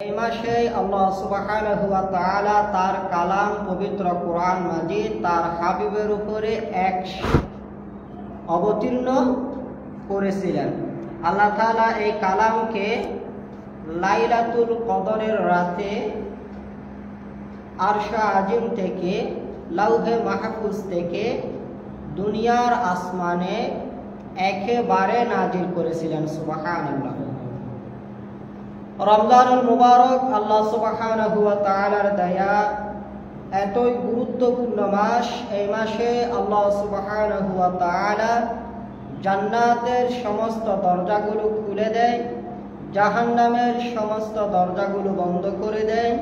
এই মাসে আল্লাহ সুবহানাহু ওয়া তাআলা তার কালাম পবিত্র কোরআন মাজিদ তার হাবিবের উপরে অবতীর্ণ করেছিলেন। আল্লাহ তাআলা এই কালামকে লাইলাতুল কদরের রাতে আরশ আজিম থেকে লাউহে মাহফুজ থেকে দুনিয়ার আসমানে একেবারে নাজিল করেছিলেন। সুবহানাল্লাহ। রমজানুল মুবারক আল্লাহ সুবহানাহু ওয়া তাআলার দয়া এতই গুরুত্বপূর্ণ মাস। এই মাসে আল্লাহ সুবহানাহু ওয়া তাআলা জান্নাতের সমস্ত দরজাগুলো খুলে দেয়, জাহান্নামের সমস্ত দরজাগুলো বন্ধ করে দেয়।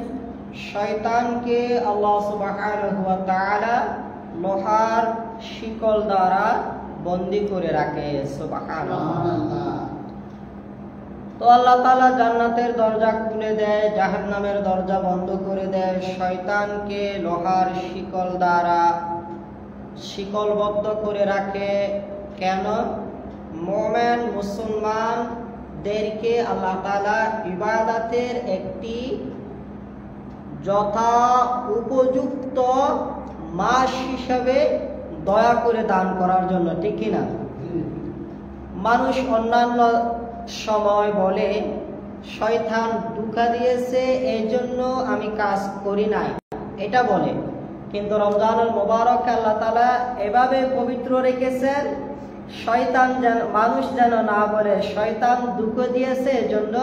শয়তানকে আল্লাহ সুবহানাহু ওয়া তাআলা লোহার শিকল দ্বারা বন্দী করে রাখে। সুবহানাল্লাহ। তো আল্লাহ তাআলা জান্নাতের দরজা খুলে দেয়, জাহান্নামের দরজা বন্ধ করে দেয়। শয়তানকে লোহার শিকল দ্বারা শিকলবদ্ধ করে রাখে। কেন? মুমিন মুসলমানদেরকে আল্লাহ তাআলা ইবাদতের একটি যথা উপযুক্ত মাস হিসাবে দয়া করে দান করার জন্য, ঠিক কিনা? মানুষ অন্যান্য সময় বলে শয়তান ধোঁকা দিয়েছে এই জন্য আমি কাজ করি নাই, এটা বলে। কিন্তু রমজানুল মুবারক আল্লাহ তাআলা এভাবে পবিত্র রেখেছেন শয়তান যেন মানুষ যেন না বলে শয়তান ধোঁকা দিয়েছে এজন্য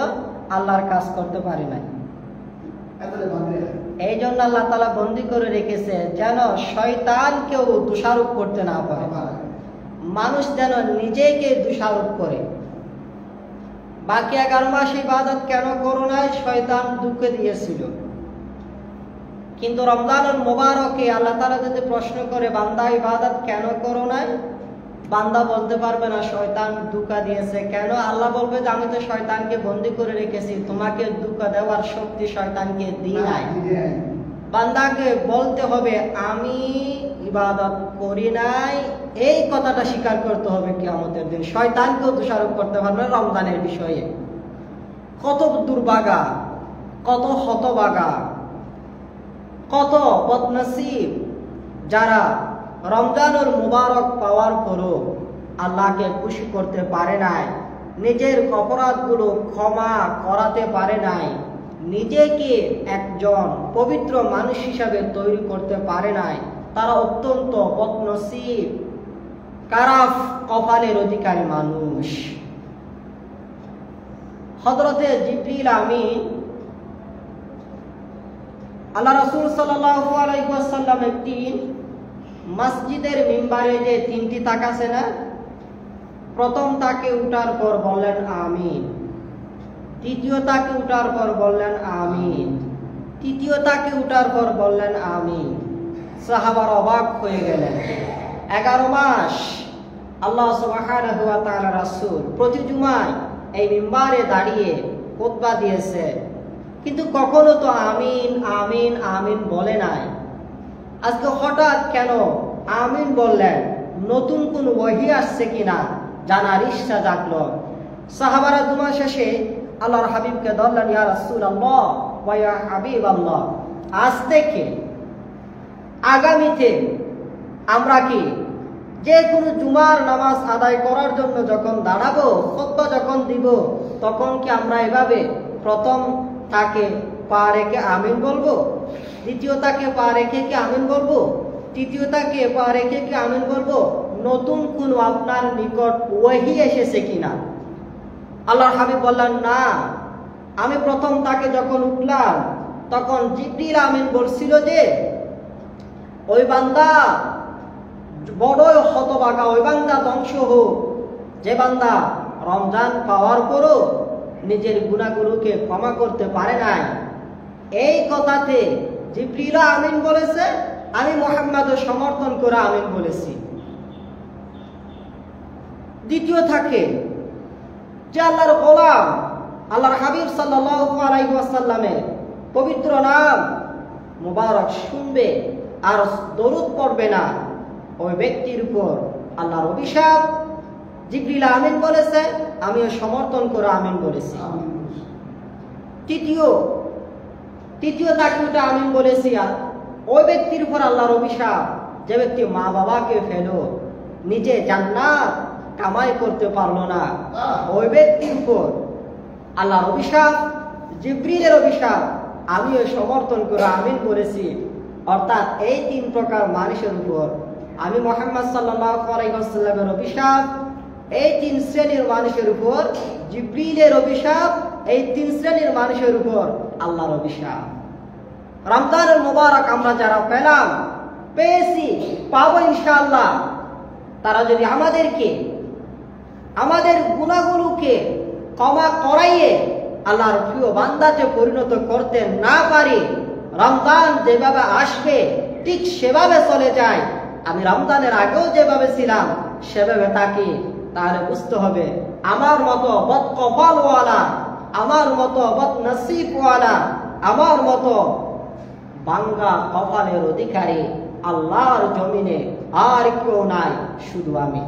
আল্লাহর কাজ করতে পারে নাই। এই জন্য আল্লাহ তাআলা বন্দী করে রেখেছে যেন শয়তান কেউ দোষারোপ করতে না পারে, মানুষ যেন নিজেকে দোষারোপ করে। বাকি 11 মাস ইবাদত কেন করো নাই? শয়তান ধোঁকা দিয়েছিল। কিন্তু রমজানুল মুবারকে আল্লাহ তাআলা যদি প্রশ্ন করে বান্দা ইবাদত কেন করো নাই, বান্দা বলতে পারবে না শয়তান ধোঁকা দিয়েছে। কেন? আল্লাহ বলবে যে আমি তো শয়তানকে বন্দী করে রেখেছি, তোমাকে ধোঁকা দেওয়ার শক্তি শয়তানকে দিই নাই। বান্দাকে বলতে হবে আমি ইবাদত করি নাই, এই কথাটা স্বীকার করতে হবে কিয়ামতের দিন। শয়তানকেও দোষারোপ করতে পারবে রমজানের বিষয়ে। কত দুর্ভাগা, কত হতভাগা, কত বদনসিব যারা রমজানুল মুবারক পাওয়ার পরও আল্লাহকে খুশি করতে পারে নাই, নিজের অপরাধগুলো ক্ষমা করাতে পারে নাই, নিজেকে একজন পবিত্র মানুষ হিসাবে তৈরি করতে পারে নাই। তারা অত্যন্ত বদনসিব, খারাপ কপালের অধিকারী মানুষ। হযরতে জিবরিল আমিন আল্লাহ রাসূল সাল্লাল্লাহু আলাইহি ওয়াসাল্লাম একদিন মসজিদের মিম্বারে যে 3টি তাক আছে না, প্রথম তাকে উঠার পর বললেন আমিন, দ্বিতীয় তাকে উঠার পর বললেন আমিন, তৃতীয় তাকে উঠার পর বললেন আমিন। সাহাবারা অবাক হয়ে গেলেন। 11 মাস আল্লাহ সুবহানাহু ওয়া তাআলা রাসূল প্রতি জুমায় এই মিম্বারে দাঁড়িয়ে খুতবা দিয়েছে, কিন্তু কখনো তো আমিন আমিন আমিন বলে নাই। আজকে হঠাৎ কেন আমিন বললেন? নতুন কোন ওহী আসছে কিনা জানার ইচ্ছা জাগলো। সাহাবারা দুমা শেষে আল্লাহর হাবিবকে ধরলেন, ইয়া রাসূলুল্লাহ ওয়া ইয়া হাবিবাল্লাহ, আজ থেকে আগামীতে আমরা কি যে কোনো জুমার নামাজ আদায় করার জন্য যখন দাঁড়াবো, খুতবা যখন দিব, তখন কি আমরা এভাবে প্রথম তাকে পা রেখে আমিন বলবো, দ্বিতীয় তাকে পা রেখে কি আমিন বলবো, তৃতীয় তাকে পা রেখে কি আমিন বলবো? নতুন কোন আপনার নিকট ওহী এসেছে কিনা? আল্লাহর হাবিব বললেন, না, আমি প্রথম তাকে যখন উঠলাম তখন জিবরিল আমিন বলছিল যে ওই বান্দা বড়ই হতভাগা, ওই বান্দা ধ্বংস হোক যে বান্দা রমজান পাওয়ার পরও নিজের গুনাহগুলোকে ক্ষমা করতে পারে নাই। এই কথাতে জিবরিল আমিন বলেছে, আমি মুহাম্মদের সমর্থন করে আমিন বলেছি। দ্বিতীয় থাকে যে আল্লাহর গোলাম আল্লাহর হাবিব সাল্লাল্লাহু আলাইহি ওয়াসাল্লামের পবিত্র নাম মুবারক শুনবে আর দরুদ পড়বে না, ওই ব্যক্তির উপর আল্লাহর অভিশাপ। জিবরিল আমিন বলেছে, আমিও সমর্থন করে আমিন বলেছি। তৃতীয় তৃতীয় তাকে উঠে আমিন বলেছি। আর ওই ব্যক্তির উপর আল্লাহর অভিশাপ, যে ব্যক্তি মা বাবাকে ফেলো, নিজে জান্নাত কামাই করতে পারলো না, ওই ব্যক্তির উপর আল্লাহর অভিশাপ, জিবরিলের অভিশাপ। আমিও সমর্থন করে আমিন বলেছি। অর্থাৎ এই তিন প্রকার মানুষের উপর আমি মুহাম্মদ সাল্লাল্লাহু আলাইহি ওয়াসাল্লামের অভিশাপ, এই তিন শ্রেণীর মানুষের উপর জিবরিলের অভিশাপ, এই তিন শ্রেণীর মানুষের উপর আল্লাহর অভিশাপ। রমজানুল মুবারক আমরা যারা পেয়েছি, পাবো ইনশাআল্লাহ, তারা যদি আমাদেরকে আমাদের গুনাহগুলোকে ক্ষমা করাইয়ে আল্লাহর প্রিয় বান্দাতে পরিণত করতে না পারি, রমজান যেভাবে আসবে ঠিক সেভাবে চলে যায়, আমি রমজানের আগেও যেভাবে ছিলাম সেভাবে থাকি, তাহলে বুঝতে হবে আমার মতো বদকপালওয়ালা, আমার মতো বদনসিবওয়ালা, আমার মতো বাঙ্গা কপালের অধিকারী আল্লাহর জমিনে আর কেউ নাই, শুধু আমি।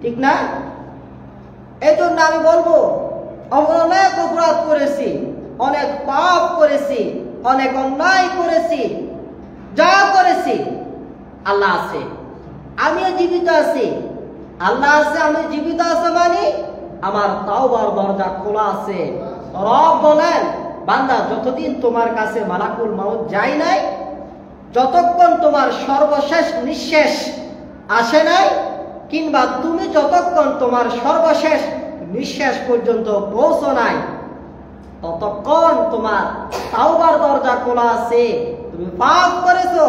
ঠিক না? এই জন্য আমি বলবো, অনেক অপরাধ করেছি, অনেক পাপ করেছি, অনেক অন্যায় করেছি, যা করেছি আল্লাহ আছে, আমিও জীবিত আছি। আল্লাহ আছে, আমি জীবিত আছে মানে আমার তাওবার দরজা খোলা আছে। রব বলেন, বান্দা যতদিন তোমার কাছে মালাকুল মাউত যায় নাই, যতক্ষণ তোমার সর্বশেষ নিঃশ্বাস আসে নাই, কিংবা তুমি যতক্ষণ তোমার সর্বশেষ নিঃশ্বাস পর্যন্ত পৌঁছো নাই, ততক্ষণ তোমার তাওবার দরজা খোলা আছে। তুমি পাপ করেছো,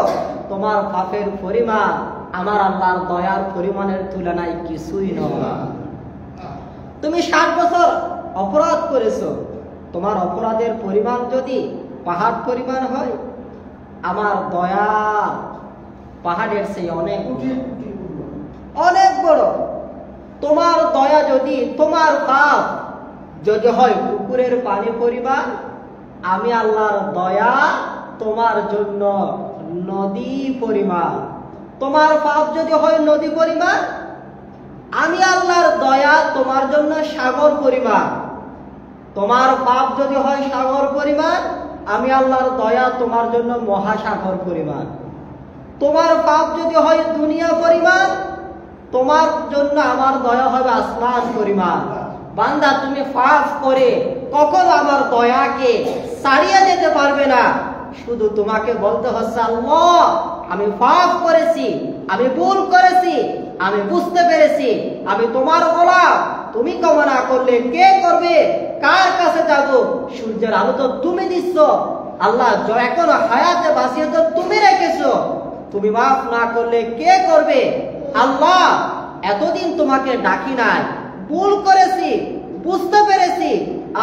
তোমার পাপের পরিমাণ আমার আল্লাহর দয়ার পরিমাণের তুলনায় কিছুই নয়। তুমি 60 বছর অপরাধ করেছো, তোমার অপরাধের পরিমাণ যদি পাহাড় পরিমাণ হয়, আমার দয়া পাহাড়ের সেই অনেক অনেক বড়। তোমার দয়া যদি, তোমার পাপ যদি হয় পুকুরের পানি পরিমাণ, আমি আল্লাহর দয়া তোমার জন্য নদী পরিমাণ। তোমার পাপ যদি হয় নদী পরিমাণ, আমি আল্লাহর দয়া তোমার জন্য সাগর পরিমাণ। তোমার পাপ যদি হয় সাগর পরিমাণ, আমি আল্লাহর দয়া তোমার জন্য মহাসাগর পরিমাণ। তোমার পাপ যদি হয় দুনিয়া পরিমাণ, তোমার জন্য আমার দয়া হবে আসমান পরিমাণ। বান্দা তুমি পাপ করে কখনো আমার দয়াকে ছাড়িয়ে যেতে পারবে না। শুধু তোমাকে বলতে হচ্ছে, আল্লাহ আমি পাপ করেছি, আমি ভুল করেছি, আমি বুঝতে পেরেছি, আমি তোমার গোলাম, তুমি ক্ষমা না করলে কে করবে, কার কাছে যাব? সূর্যের আলো তো তুমি দিচ্ছ আল্লাহ, এখনো হায়াতে বাঁচিয়ে তো তুমি রেখেছো, তুমি মাফ না করলে কে করবে? আল্লাহ এতদিন তোমাকে ডাকি নাই, ভুল করেছি, বুঝতে পেরেছি,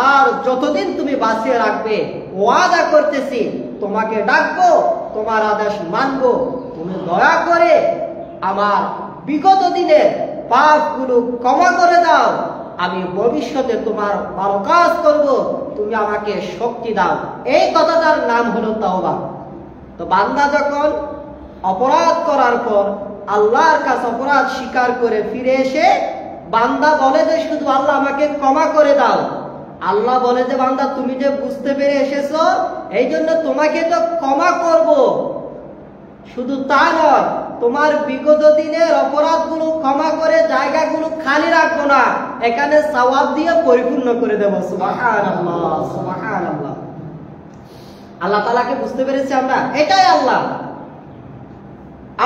আর যতদিন তুমি বাঁচিয়ে রাখবে ওয়াদা করতেছি তোমাকে ডাকবো, তোমার আদেশ মানবো। তুমি দয়া করে আমার বিগত দিনের পাপগুলো ক্ষমা করে দাও, আমি ভবিষ্যতে তোমার ভালো কাজ করব, তুমি আমাকে শক্তি দাও। এই কথাটার নাম হলো তাওবা। তো বান্দা যখন অপরাধ করার পর আল্লাহর কাছে অপরাধ স্বীকার করে ফিরে এসে বান্দা বলে যে শুধু আল্লাহ আমাকে ক্ষমা করে দাও, আল্লাহ বলে যে বান্দা তুমি যে বুঝতে পেরে এসেছো, এই জন্য তোমাকে তো ক্ষমা করব। শুধু তা নয়, তোমার বিগত দিনের অপরাধগুলো ক্ষমা করে জায়গাগুলো খালি রাখবো না, এখানে সওয়াব দিয়ে পরিপূর্ণ করে দেব। সুবহানাল্লাহ, সুবহানাল্লাহ। আল্লাহ তাআলাকে বুঝতে পেরেছি আমরা, এটাই আল্লাহ।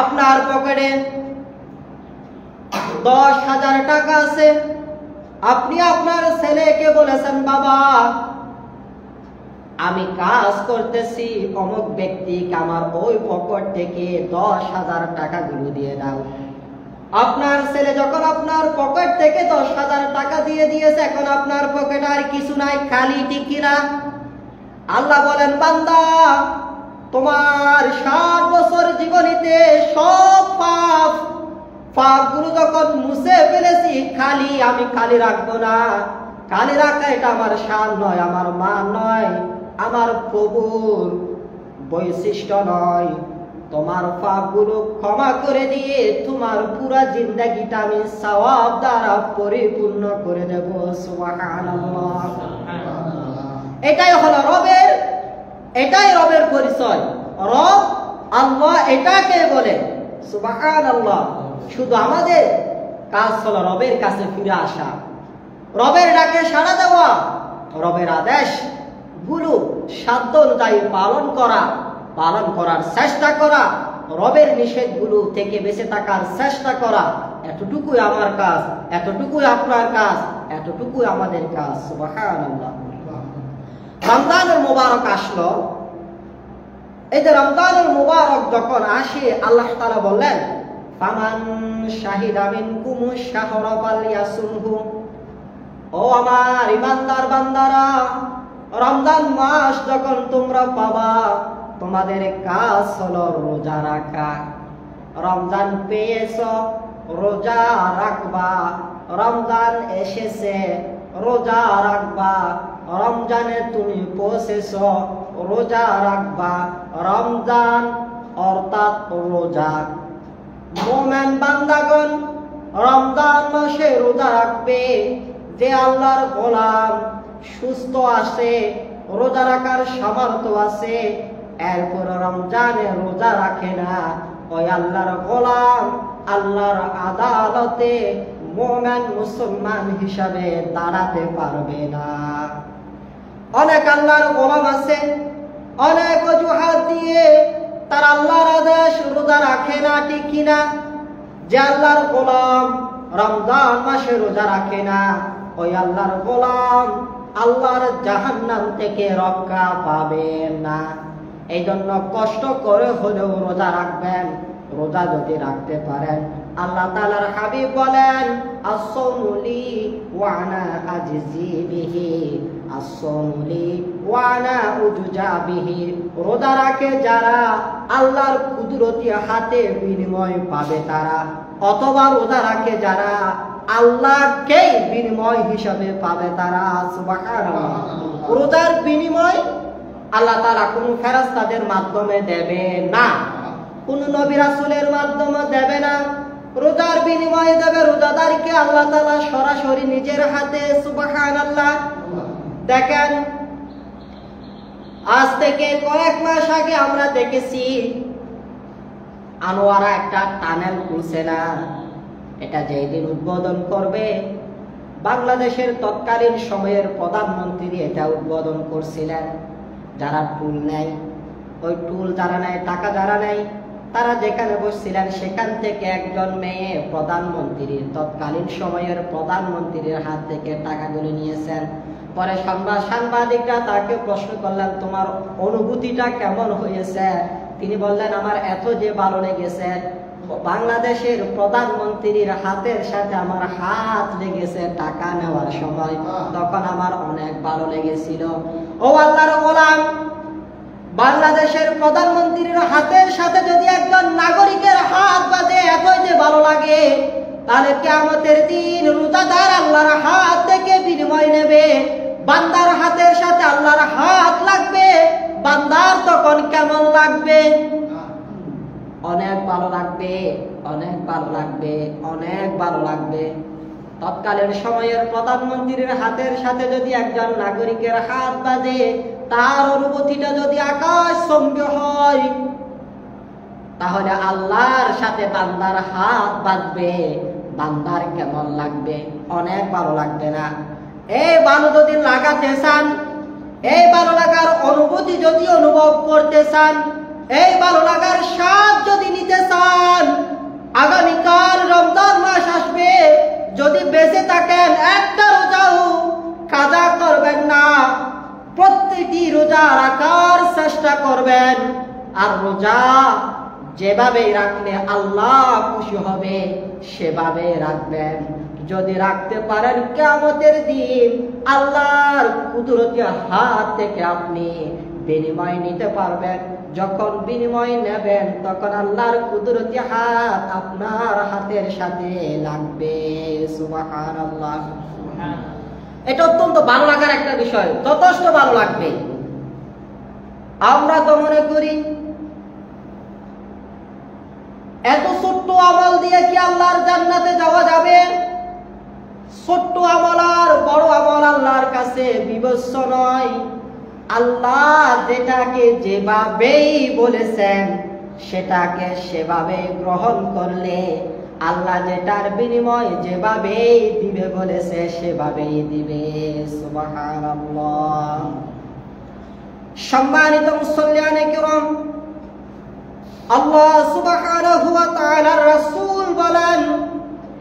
আপনার পকেটে 10,000 টাকা আছে, আপনি আপনার ছেলেকে বলেছেন, বাবা আমি কাজ করতেছি, অমুক ব্যক্তিকে আমার ওই পকেট থেকে 10,000 টাকা গুলো দিয়ে দাও। আপনার ছেলে যখন আপনার পকেট থেকে 10,000 টাকা দিয়ে দিয়েছে, এখন আপনার পকেটে আর কিছু নাই, খালি টিকিরা। আল্লাহ বলেন, বান্দা তোমার 60 বছর জীবনীতে সব পাপগুলো যখন মুছে ফেলেছি, খালি আমি খালি রাখবো না। খালি রাখা এটা আমার শান নয়, আমার মান নয়, আমার প্রভুর বৈশিষ্ট্য নয়। তোমার পাপগুলো ক্ষমা করে দিয়ে তোমার পুরা জিন্দেগিটা আমি সওয়াব দ্বারা পরিপূর্ণ করে দেব। সুবহানাল্লাহ। এটাই হলো রবের, এটাই রবের পরিচয়। রব আল্লাহ এটাকে বলে। সুবহানাল্লাহ। শুধু আমাদের কাজ হলো রবের কাছে ফিরে আসা, রবের ডাকে সাড়া দেওয়া, রবের আদেশ গুলো সাধ্য অনুযায়ী পালন করার চেষ্টা করা, রবের নিষেধগুলো থেকে বেঁচে থাকার চেষ্টা করা। এতটুকুই আমার কাজ, এতটুকুই আপনার কাজ, এতটুকুই আমাদের কাজ। সুবহানাল্লাহ। রমজানুল মুবারক আসলো। এই যে রমজানুল মুবারক যখন আসে, আল্লাহ তাআলা বললেন, ফামান শাহিদা মিনকুমুশ শাহরা ফালইয়াসুমহু। ও আমার ইমানদার বান্দারা, রমজান মাস যখন তোমরা পাবা, তোমাদের কাজ হলো রোজা রাখা। রমজান পেয়েছো, রোজা রাখবা। রমজান এসেছে, রোজা রাখবা। রমজানে তুমি পৌঁছেছো, রোজা রাখবা। রমজান অর্থাৎ রোজা। মুমিন বান্দাগণ রমজান মাসে রোজা রাখবে। যে আল্লাহর গোলাম সুস্থ আছে, রোজা রাখার সামর্থ্য আছে, এরপর রমজানে রোজা রাখে না, ওই আল্লাহর গোলাম আল্লাহর আদালতে মুমিন মুসলমান হিসাবে দাঁড়াতে পারবে না। অনেক আল্লাহর গোলাম আছে, অনেক অজুহাত দিয়ে তার আল্লাহর আদেশ রোজা রাখে না, ঠিক কিনা? যে আল্লাহর গোলাম রমজান মাসে রোজা রাখে না, ওই আল্লাহর গোলাম আল্লাহর জাহান্নাম থেকে রক্ষা পাবে না। এই জন্য কষ্ট করে হলেও রোজা রাখবেন। রোজা যদি রাখতে পারেন, আল্লাহ তাআলার হাবিব বলেন, as-sawmu li wa ana ajzi bihi, as-sawmu li wa ana ujza bihi। রোজা রাখে যারা, আল্লাহর কুদরতি হাতে বিনিময় পাবে তারা, অথবা রোজা রাখে যারা, আল্লাহকেই বিনিময় হিসাবে পাবে তারা। সুবহানাল্লাহ। রোজার বিনিময় আল্লাহ তাআলা কোন ফেরেশতাদের মাধ্যমে দেবে না, কোন নবী রাসূলের মাধ্যমে দেবে না। রোজার বিনিময়ে দেবে রোজাদারকে আল্লাহ তাআলা সরাসরি নিজের হাতে। সুবহানাল্লাহ। দেখেন, আজ থেকে কয়েক মাস আগে আমরা দেখেছি আনোয়ারা একটা টানেল খুলছে না? এটা যেদিন উদ্বোধন করবে, বাংলাদেশের তৎকালীন সময়ের প্রধানমন্ত্রী এটা উদ্বোধন করছিলেন। যারা টুল নেয়, ওই টুল যারা নেয়, টাকা যারা নেয়, তারা যেখানে বসছিলেন সেখান থেকে একজন মেয়ে প্রধানমন্ত্রীর, তৎকালীন সময়ের প্রধানমন্ত্রীর হাত থেকে টাকাগুলো নিয়েছেন। পরে সাংবাদিকরা তাকে প্রশ্ন করলেন, তোমার অনুভূতিটা কেমন হয়েছে? তিনি বললেন, আমার এত যে ভালো লেগেছে, বাংলাদেশের প্রধানমন্ত্রীর হাতের সাথে আমার হাত লেগেছে টাকা নেওয়ার সময়, তখন আমার অনেক ভালো লেগেছিল। ও আল্লাহর গোলাম, বাংলাদেশের প্রধানমন্ত্রীর হাতের সাথে যদি একজন নাগরিকের হাত বাজে এতই যে ভালো লাগে, তাহলে কিয়ামতের দিন রোজাদার আল্লাহর হাত থেকে বিনিময় নেবে, বান্দার হাতের সাথে আল্লাহর হাত লাগবে, বান্দার তখন কেমন লাগবে? অনেক ভালো লাগবে, অনেক ভালো লাগবে, অনেক ভালো লাগবে। তৎকালীন সময়ের প্রধানমন্ত্রীর হাতের সাথে যদি একজন নাগরিকের হাত বাজে, তার অনুভূতিটা যদি আকাশ চুম্বি হয়, তাহলে আল্লাহর সাথে বান্দার হাত বাজবে, বান্দার কেমন লাগবে? অনেক ভালো লাগবে না? এই ভালো যদি লাগাতে চান, এই ভালো লাগার অনুভূতি যদি অনুভব করতে চান, এই ভালো লাগার স্বাদ যদি নিতে চান, আগামীকাল রমজান মাস আসবে, যদি বেঁচে থাকেন একটা রোজাও কাজা করবেন না, প্রত্যেকটি রোজা রাখার চেষ্টা করবেন। আর রোজা যেভাবে রাখলে আল্লাহ খুশি হবে সেভাবে রাখবেন। যদি রাখতে পারেন, কিয়ামতের দিন আল্লাহর কুদরতি হাত থেকে আপনি বিনিময় নিতে পারবেন। যখন বিনিময় নেবেন, তখন আল্লাহর কুদরতি হাত আপনার হাতের সাথে লাগবে। সুবহানাল্লাহ। এটা অত্যন্ত ভালো লাগার একটা বিষয়, যথেষ্ট ভালো লাগবে। আমরা তো মনে করি এত ছোট্ট আমল দিয়ে কি আল্লাহর জান্নাতে যাওয়া যাবে? ছোট্ট আমল আর বড় আমল আল্লাহর কাছে বিবেচ্য নয়। আল্লাহ যেটাকে যেভাবেই বলেছেন সেটাকে সেভাবে গ্রহণ করলে আল্লাহ যেটার বিনিময় যেভাবেই দিবে বলেছে সেভাবেই দিবে। সুবহানাল্লাহ। সম্মানিত মুসল্লিয়ানে কিরাম, আল্লাহ সুবহানাহু ওয়া তাআলার রাসূল বলেন,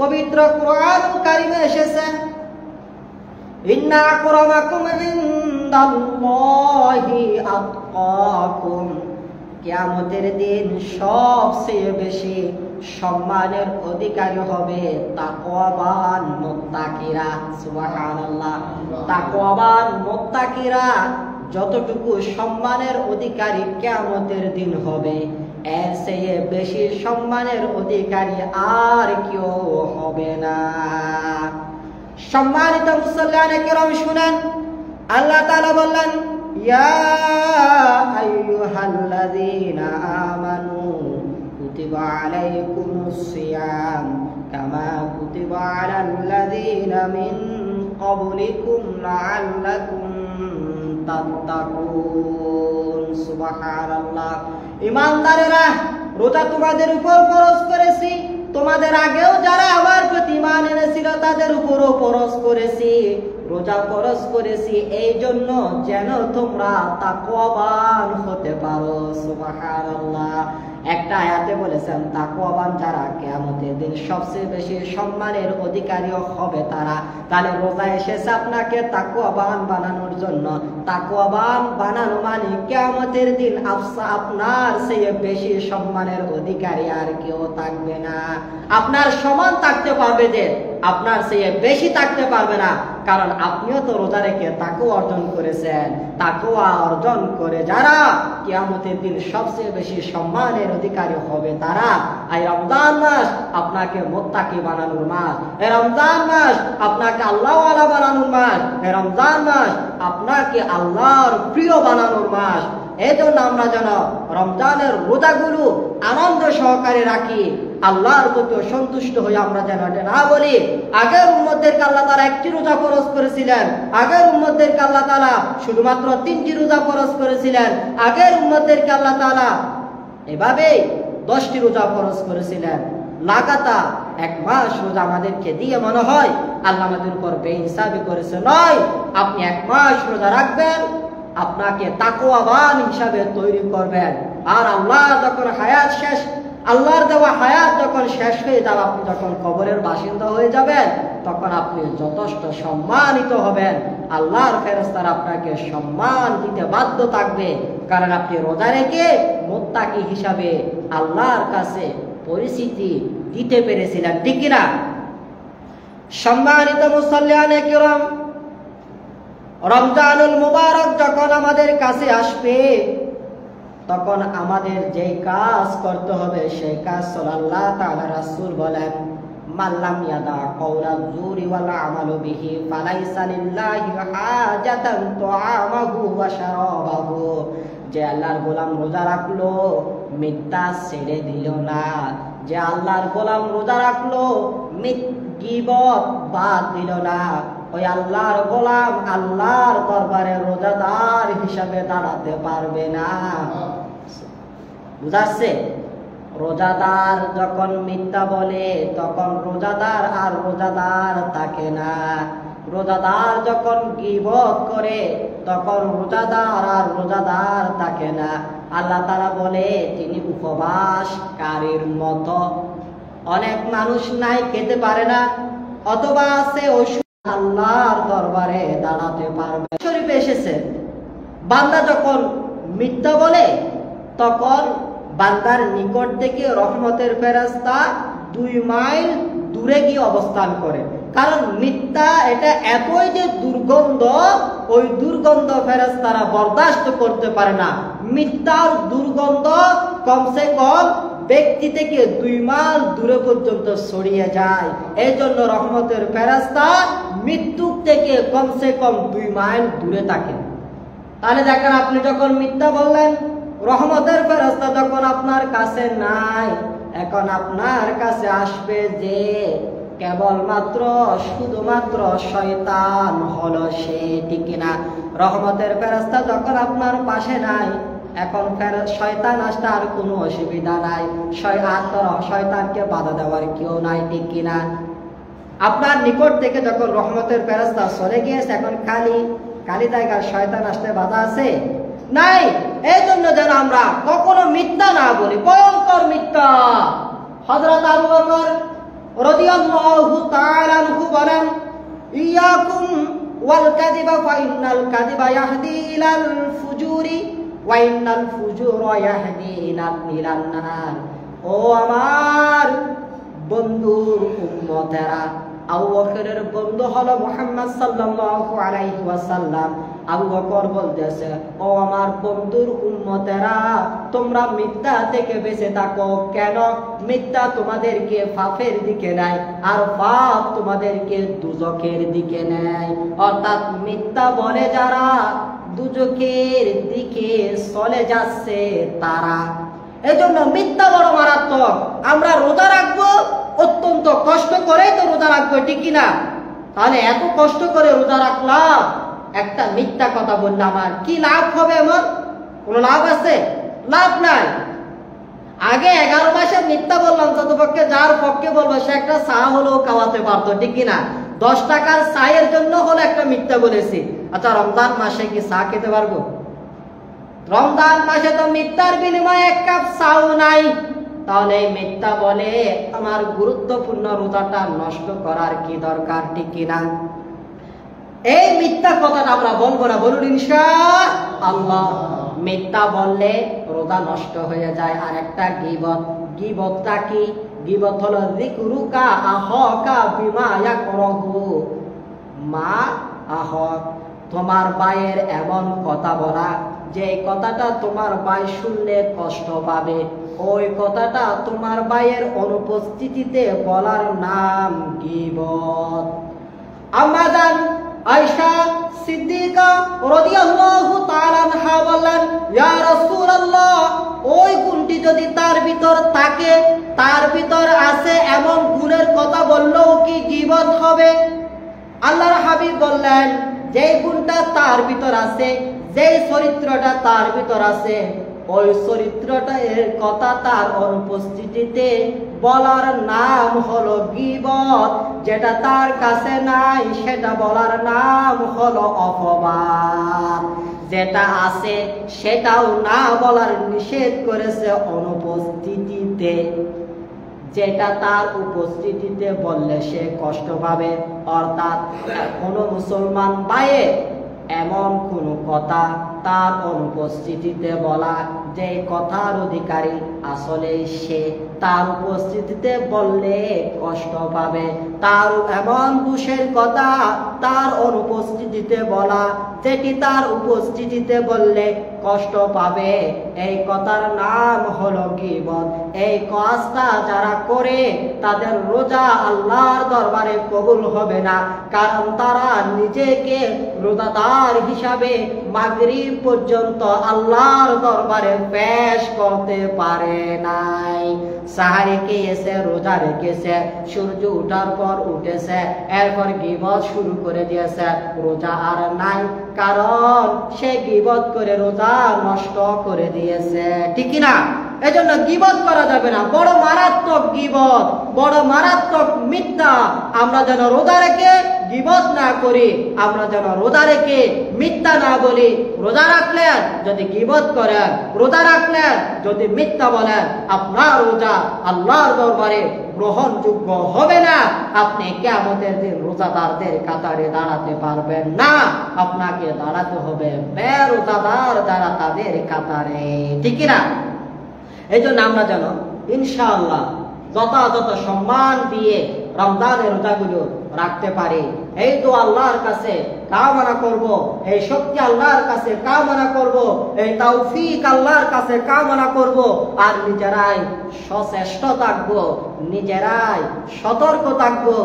পবিত্র কোরআন কারিমে এসেছে, ইন্না আকরামাকুম ইনদাল্লাহি আতকাকুম। কিয়ামতের দিন সবচেয়ে বেশি সম্মানের অধিকারী হবে তাকওয়াবান মুত্তাকিরা। সুবহানাল্লাহ। তাকওয়াবান মুত্তাকিরা যতটুকু সম্মানের অধিকারী কিয়ামতের দিন হবে, এর চেয়ে বেশি সম্মানের অধিকারী আর কেউ হবে না। সম্মানিত মুসল্লিয়ানে কিরাম শুনেন, আল্লাহ তাআলা বললেন, ইয়া আইয়ুহাল্লাযীনা আমানু কুতিবা আলাইকুমুস সিয়াম কামা কুতিবা আলাল্লাযীনা মিন ক্বাবলিকুম লাআল্লাকুম তাত্তাকুন। সুবহানাল্লাহ। ঈমানদারেরা, রোজা তোমাদের উপর ফরজ করেছি, তোমাদের আগেও যারা আমার প্রতি ঈমান এনেছিল তাদের উপরও ফরজ করেছি। রোজা ফরজ করেছি এই জন্য যেন তোমরা তাকওয়াবান হতে পারো। সুবহানাল্লাহ। একটা আয়াতে বলেছেন তাকওয়াবান যারা কিয়ামতের দিন সবচেয়ে বেশি সম্মানের অধিকারী হবে তারা। তাহলে রোজা এসেছে আপনাকে তাকওয়াবান বানানোর জন্য। তাকওয়াবান বানানো মানে কিয়ামতের দিন আপনার চেয়ে বেশি সম্মানের অধিকারী আর কেউ থাকবে না। আপনার সমান থাকতে পারবে যে, আপনার চেয়ে বেশি থাকতে পারবে না, কারণ আপনিও তো রোজা রেখে তাকওয়া অর্জন করেছেন। তাকওয়া অর্জন করে যারা কিয়ামতের দিন সবচেয়ে বেশি সম্মানের অধিকারী হবে তারা। এই রমজান মাস আপনাকে মুত্তাকি বানানোর মাস, এই রমজান মাস আপনাকে আল্লাহওয়ালা বানানোর মাস, এই রমজান মাস আপনাকে আল্লাহর প্রিয় বানানোর মাস। এই জন্য আমরা যেন রমজানের রোজাগুলো আনন্দ সহকারে রাখি, আল্লাহর প্রতি সন্তুষ্ট হয়ে আমরা যেন এটা না বলি আগের উম্মতদেরকে আল্লাহ তাআলা একটি রোজা ফরজ করেছিলেন, আগের উম্মতদেরকে আল্লাহ তাআলা শুধুমাত্র 3টি রোজা ফরজ করেছিলেন, আগের উম্মতদেরকে আল্লাহ তাআলা এভাবে 10টি রোজা ফরজ করেছিলেন। লাগাতার 1 মাস রোজা আমাদেরকে দিয়ে মনে হয় আল্লাহ আমাদের উপর বেইনসাফি করেছে। নয়, আপনি 1 মাস রোজা রাখবেন, আপনাকে তাকওয়াবান হিসাবে তৈরি করবেন। আর আল্লাহ যখন হায়াত শেষ, আল্লাহর দেওয়া হায়াত যখন শেষ হয়ে যাবে, আপনি যখন কবরের বাসিন্দা হয়ে যাবেন, তখন আপনি যথেষ্ট সম্মানিত হবেন। আল্লাহর ফেরেশতারা আপনাকে সম্মান দিতে বাধ্য থাকবে, কারণ আপনি রোজা রেখে মুত্তাকি হিসাবে আল্লাহর কাছে পরিচিতি দিতে পেরেছিলেন। ঠিক কিনা? সম্মানিত মুসল্লিয়ানে কিরাম, রমজানুল মুবারক যখন আমাদের কাছে আসবে, তখন আমাদের যে কাজ করতে হবে সেই কাজ আল্লাহ তাআলা রাসূল বলেন, মাল্লাম ইয়াদা কাওলা যুরি ওয়াল আমালু বিহি ফালাইসা লিল্লাহি হাজাতান তুআমাহু ওয়া শারাবাহু। যে আল্লাহর গোলাম রোজা রাখলো, মিথ্যা ছেড়ে দিল না, যে আল্লাহর গোলাম রোজা রাখলো, গীবত বাদ দিল না, ওই আল্লাহর গোলাম আল্লাহর দরবারে রোজাদার হিসাবে দাঁড়াতে পারবে না। বুঝাচ্ছে? রোজাদার যখন মিথ্যা বলে তখন রোজাদার আর রোজাদার থাকে না। রোজাদার যখন গীবত করে তখন রোজাদার আর রোজাদার থাকে না। আল্লাহ তাআলা বলে তিনি উপবাসকারীর মতো। অনেক মানুষ নাই, খেতে পারে না, অথবা আছে আল্লাহর দরবারে দাঁড়াতে পারবে। শরীফে এসেছে, বান্দা যখন মিথ্যা বলে তখন বান্দার নিকট থেকে রহমতের ফেরেশতা 2 মাইল দূরে গিয়ে অবস্থান করে। কারণ মিথ্যা এটা এতই যে দুর্গন্ধ, ওই দুর্গন্ধ ফেরেশতারা বরদাস্ত করতে পারে না। মিথ্যার দুর্গন্ধ কমসে কম ব্যক্তি থেকে 2 মাইল দূরে পর্যন্ত ছড়িয়ে যায়। এই জন্য রহমতের ফেরেশতা মৃত্যু থেকে কমসে কম 2 মাইল দূরে থাকে। তাহলে দেখেন, আপনি যখন মিথ্যা বললেন, রহমতের ফেরেশতা যখন আপনার কাছে নাই, এখন আপনার কাছে আসবে যে কেবলমাত্র শুধুমাত্র শয়তান হলো সে। ঠিক কিনা? রহমতের ফেরেশতা যখন আপনার পাশে নাই, এখন শয়তান আসার কোনো অসুবিধা নাই, শয়তানকে বাধা দেওয়ার কেউ নাই, ঠিক কিনা? আপনার নিকট থেকে যখন রহমতের ফেরেশতা চলে গিয়েছে, এখন খালি জায়গায় শয়তান আসতে বাধা আছে নাই। এই জন্য যেন আমরা কখনো মিথ্যা না বলি, ভয়ঙ্কর মিথ্যা। হযরত আবু বকর রাদিয়াল্লাহু তাআলা আনহু বলেন, ইয়াকুম ওয়াল কাযিবা ফা ইন্নাল কাযিবা ইয়াহদি ইলাল ফুজুরি ওয়া ইন্নাল ফুজুরা ইয়াহদি ইলান নার। ও আমার বন্ধুর উম্মতেরা, আবু বকরের বন্ধু হলো মুহাম্মদ সাল্লাল্লাহু আলাইহি ওয়াসাল্লাম। আবু বকর বলতেছে, ও আমার বন্ধুর উম্মতেরা, তোমরা মিথ্যা থেকে বেঁচে থাকো। কেন? মিথ্যা তোমাদেরকে পাপের দিকে নেয়, আর পাপ তোমাদেরকে দুজকের দিকে নেয়। অর্থাৎ মিথ্যা বলে যারা দুজকের দিকে চলে যাচ্ছে তারা। এই জন্য মিথ্যা বড় মারাত্মক। আমরা রোজা রাখবো, অত্যন্ত কষ্ট করেই তো রোজা রাখবো, ঠিক কিনা? তাহলে এত কষ্ট করে রোজা রাখলাম, একটা মিথ্যা কথা বললাম, আমার কি লাভ হবে? এমন কোন লাভ আছে? লাভ নাই। আগে 11 মাসে মিথ্যা বললাম, যতপক্ষে যার পক্ষে বলবো সে একটা চা হলেও খাওয়াতে পারতো, ঠিক কিনা? 10 টাকার চায়ের জন্য হলো একটা মিথ্যা বলেছি। আচ্ছা, রমজান মাসে কি চা খেতে পারবো? রমজান মাসে তো মিথ্যার বিনিময়ে 1 কাপ চাও নাই। তাহলে মিথ্যা বলে আমার গুরুত্বপূর্ণ রোজাটা নষ্ট করার কি দরকার, ঠিক কিনা? এই মিথ্যা কথাটা আমরা বলবো না, বলুন ইনশাআল্লাহ। মিথ্যা বললে রোজা নষ্ট হয়ে যায়। আর একটা গীবত। গীবতটা কি? গীবত হলো যিকরুকা আহাকা বিমা ইয়াকরাহু মা আহাক, তোমার ভাইয়ের এমন কথা বলা যে কথাটা তোমার ভাই শুনলে কষ্ট পাবে, ওই কথাটা তোমার ভাইয়ের অনুপস্থিতিতে বলার নাম গীবত। আম্মাজান আয়েশা সিদ্দিকা রাদিয়াল্লাহু তাআলা আনহা বললেন, ইয়া রাসূলুল্লাহ, ওই গুণটি যদি তার ভিতর থাকে, তার ভিতর আছে এমন গুণের কথা বললেও কি গীবত হবে? আল্লাহর হাবিব বললেন, যে গুণটা তার ভিতর আছে, যে চরিত্রটা তার ভিতর আছে, ওই চরিত্রটা এর কথা তার অনুপস্থিতিতে বলার নাম হলো গীবত। যেটা তার কাছে নাই সেটা বলার নাম হলো অপবাদ। যেটা আছে সেটাও না বলার নিষেধ করেছে অনুপস্থিতিতে। যেটা তার উপস্থিতিতে বললে সে কষ্ট পাবে। অর্থাৎ কোনো মুসলমান ভাইয়ের এমন কোনো কথা তার অনুপস্থিতিতে বলা, যে কথার অধিকারী আসলে সে, তার উপস্থিতিতে বললে কষ্ট পাবে। তার এমন দোষের কথা তার অনুপস্থিতিতে বলা, যেটি তার উপস্থিতিতে বললে কষ্ট পাবে, এই কথার নাম হলো গীবত। এই কাজটা যারা করে তাদের রোজা আল্লাহর দরবারে কবুল হবে না, কারণ তারা নিজেকে রোজাদার হিসাবে মাগরিব পর্যন্ত আল্লাহর দরবারে পেশ করতে পারে নাই। সাহারি খেয়েছে, রোজা রেখেছে, সূর্য উঠার পর উঠেছে, এরপর গীবত শুরু করে দিয়েছে, রোজা আর নাই, কারণ সে গীবত করে রোজা নষ্ট করে দিয়েছে, ঠিক না? এই জন্য গীবত করা যাবে না। বড় মারাত্মক গীবত, বড় মারাত্মক মিথ্যা। আমরা যেন রোজা রেখে গীবত না করি, আমরা যেন রোজা রেখে মিথ্যা না বলি। রোজা রাখলেন যদি গীবত করেন, রোজা রাখলেন যদি মিথ্যা বলেন, আপনার রোজা আল্লাহর দরবারে গ্রহণযোগ্য হবে না। আপনি কিয়ামতের দিন রোজাদারদের কাতারে দাঁড়াতে পারবেন না, আপনাকে দাঁড়াতে হবে বেরোজাদার যারা তাদের কাতারে, ঠিক না? এই জন্য আমরা যেন ইনশাআল্লাহ যথাযথ সম্মান দিয়ে রমজানের রোজাগুলো রাখতে পারি। এই তো আল্লাহর কাছে কামনা করব, এই শক্তি আল্লাহর কাছে কামনা করব, এই তৌফিক আল্লাহর কাছে কামনা করব। আর নিজেরাই সচেষ্ট থাকবো, নিজেরাই সতর্ক থাকবো,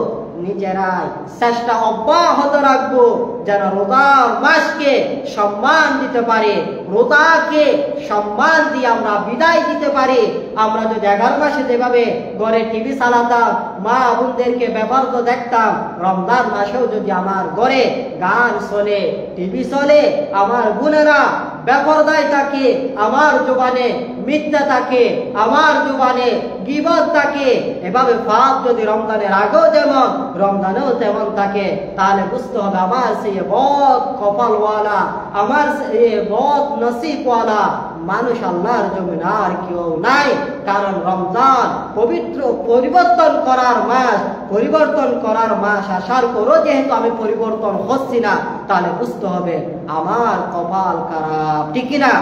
নিজেরাই চেষ্টা অব্যাহত রাখবো যেন রোজার মাসকে সম্মান দিতে পারে। রোজাকে সম্মান দিয়ে আমরা বিদায় দিতে পারি। আমরা যদি 11 মাসে যেভাবে ঘরে টিভি চালাতাম, মা বোনদেরকে ব্যবহৃত দেখতাম, রমজান মাসেও যদি আমার ঘরে গান চলে, টিভি চলে, আমার বোনেরা বেপরদায় থাকে, আমার জবানে মিথ্যা থাকে, আমার জবানে গীবত থাকে, এভাবে পাপ যদি রমজানের আগেও যেমন রমজানেও তেমন থাকে, তাহলে বুঝতে হবে আমার সেই বদ কপালওয়ালা, আমার সেই বদ নসিবওয়ালা মানুষ আল্লাহর জমিন আর কেউ নাই। কারণ রমজান পবিত্র পরিবর্তন করার মাস, পরিবর্তন করার মাস আসার পরও যেহেতু আমি পরিবর্তন হচ্ছি না, তাহলে বুঝতে হবে আমার কপাল খারাপ, ঠিক না?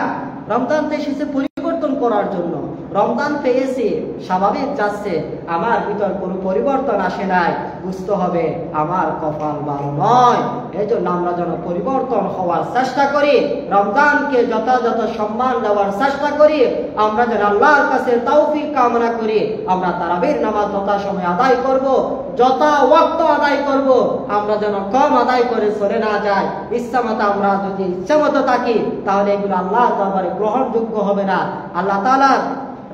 রমজান তো এসেছে পরিবর্তন করার জন্য, রমজান পেয়েছি, স্বাভাবিক যাচ্ছে, আমার ভিতর কোনো পরিবর্তন আসে নাই, বুঝতে হবে আমার কপাল ভালো নয়। এই জন্য আমরা যেন পরিবর্তন হওয়ার চেষ্টা করি, রমজানকে যথাযথ সম্মান দেওয়ার চেষ্টা করি। আমরা যেন আল্লাহর কাছে তৌফিক কামনা করি, আমরা তারাবির নামাজ যথাসময়ে আদায় করব, যথা ওয়াক্ত আদায় করব। আমরা যেন কম আদায় করে চলে না যায়। ইচ্ছামতো আমরা যদি ইচ্ছামতো থাকি, তাহলে এগুলো আল্লাহর দরবারে গ্রহণযোগ্য হবে না। আল্লাহ তাআলা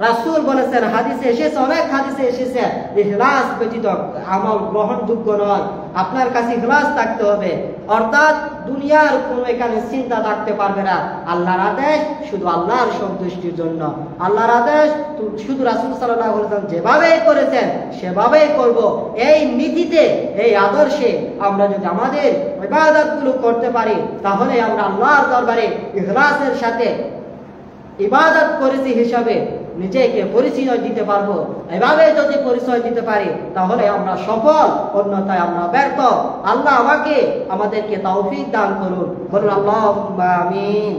রাসূল বলেছেন, হাদিসে এসেছে, অনেক হাদিসে এসেছে, ইখলাস ব্যতীত আমল গ্রহণযোগ্য নয়। আপনার কাছে ইখলাস থাকতে হবে, অর্থাৎ দুনিয়ার কোনো এখানে চিন্তা থাকতে পারবে না। আল্লাহর আদেশ শুধু আল্লাহর সন্তুষ্টির জন্য, আল্লাহর আদেশ শুধু রাসূল সাল্লাল্লাহু আলাইহি ওয়াসাল্লাম যেভাবেই করেছেন সেভাবেই করব। এই নীতিতে, এই আদর্শে আমরা যদি আমাদের ইবাদতগুলো করতে পারি, তাহলে আমরা আল্লাহর দরবারে ইখলাসের সাথে ইবাদত করেছি হিসাবে নিজেকে পরিচয় দিতে পারবো। এভাবে যদি পরিচয় দিতে পারি, তাহলে আমরা সফল, অন্যথায় আমরা ব্যর্থ। আল্লাহ আমাদেরকে তৌফিক দান করুন, বলুন আল্লাহুম্মা আমিন।